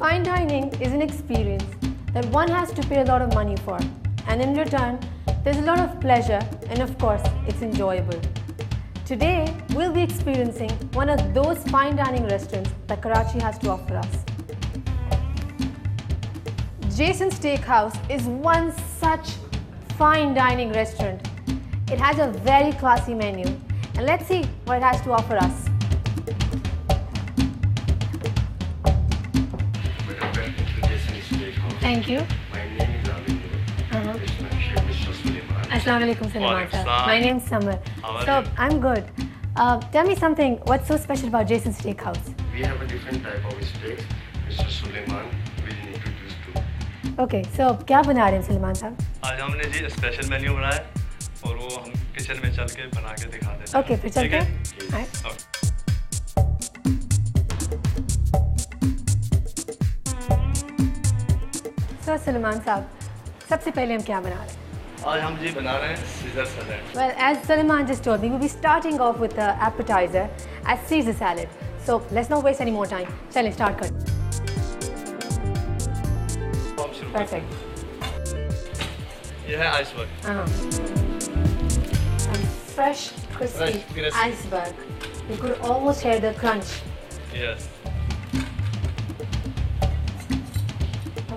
Fine dining is an experience that one has to pay a lot of money for, and in return, there's a lot of pleasure and of course, it's enjoyable. Today, we'll be experiencing one of those fine dining restaurants that Karachi has to offer us. Jason's Steakhouse is one such fine dining restaurant. It has a very classy menu, and let's see what it has to offer us. Thank you. My name is Amin. It's my chef, Mr. Suleiman. Assalamu alaikum, Suleiman sir. My name's Samar. How are So, you? I'm good. Tell me something, what's so special about Jason's Steakhouse? We have a different type of steaks. Mr. Suleiman will introduce to. Okay, so क्या बना रहे हैं सुलेमान साहब? आज हमने जी special menu बनाया और वो हम किचन में चल के बना के दिखा देते हैं। Okay, फिर चलते हैं? Alright. So, सुलेमान साहब, सबसे पहले हम क्या बना रहे हैं? आज हम जी बना रहे हैं scissor salad. Well, as Suleiman just told me, we'll be starting off with the appetizer as Caesar salad. So, let's not waste any more time. चलें, start कर. हम शुरू करते Perfect. हैं। ये है iceberg. Fresh, crispy, Fresh, crispy. iceberg. You could almost hear the crunch. Yes.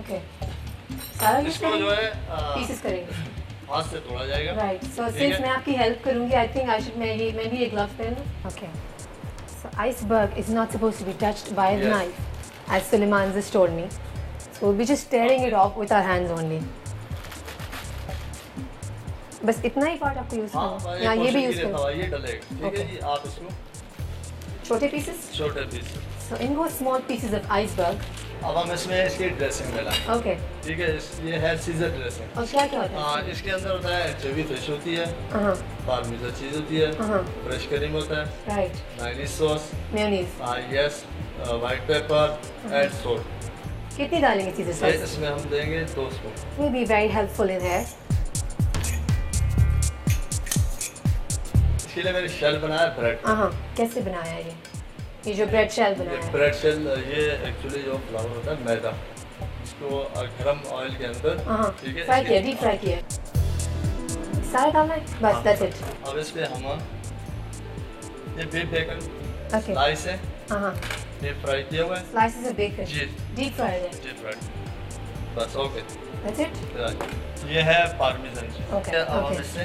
Okay. सारा use इसको जो करेंगे? है Pieces करेंगे. हाथ से तोड़ा जाएगा। Right. So ठीक since है? मैं आपकी help करूँगी, I think I should maybe a glove पहनूँ. Okay. So iceberg is not supposed to be touched by the Yes. knife, as Suleiman just told me. So we'll be just tearing it off with our hands only. बस इतना ही part आपको use हाँ, करना है? या ये भी use करना है? ये डलेगा। ठीक है Okay. जी, आप इसको छोटे pieces? छोटे piece. So in go small pieces of iceberg. अब हम इसमें इसकी ड्रेसिंग मिलाएं। Okay. ठीक है, ये है सीजर ड्रेसिंग। और क्या क्या होता हाँ, है? इसके अंदर होता है एंचोवी फिश होती है, हाँ. पार्मेसन चीज होती है, फ्रेश करीम होता है, Right. Mayonnaise sauce, Mayonnaise. Yes, white paper and salt. कितनी डालेंगे चीज़ें ये सर? इसमें हम देंगे 2 spoon. Will be very helpful in here. इसके लिए मैंने शेल बनाया ब्रेड। कैसे बनाया ये जो ब्रेड शेल बनाया है? ब्रेड शेल ये एक्चुअली जो फ्लावर होता है मैदा, इसको गरम ऑयल के अंदर ठीक है फ्राई किया, डीप फ्राई किया। सारा डालना है? बस दैट्स इट। अब इस पे हम ये बीफ बेकन ओके। स्लाइस है, हाँ। ये फ्राई किया हुआ है। Slices of bacon. जी। डीप फ्राई है। जी ब्रेड बस ओके। That's it. ये है पार्मेसन चीज। Okay, अब हम okay. इससे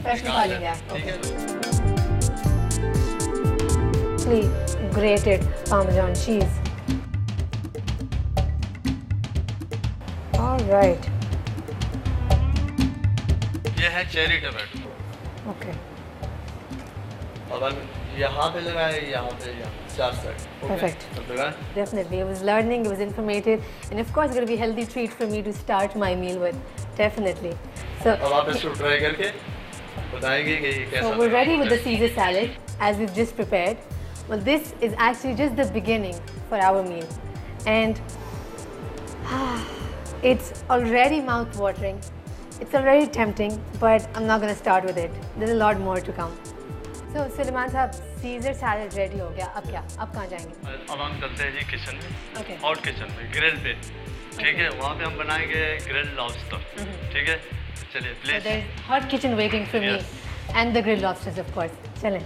फ्रेश निकालेंगे आप। ठीक है। Grated Parmesan cheese. All right. ये है चेरी टमाटो। Okay. अब हम यहाँ पे लगाए, यहाँ पे, यहाँ 4 साइड। Perfect. अब लगाएं। Definitely. It was learning, it was informative, and of course, it's going to be a healthy treat for me to start my meal with. Definitely. So, अब आप इसको ट्राई करके बताएंगे कि ये कैसा so we're लगा। ready with the Caesar salad as we've just prepared. Well, this is actually just the beginning for our meal, and it's already mouth-watering. It's already tempting, but I'm not going to start with it. There's a lot more to come. So, Suleiman साहब, Caesar salad ready हो गया. अब क्या? अब कहाँ जाएंगे? अब हम चलते हैं जी किचन में। Okay. हॉट किचन में, ग्रिल पे। ठीक है, वहाँ पे हम बनाएंगे ग्रिल लॉबस्टर। ठीक है, चलिए So please. there's hot kitchen waiting for Yes. me, and the grilled lobsters, of course. चलें.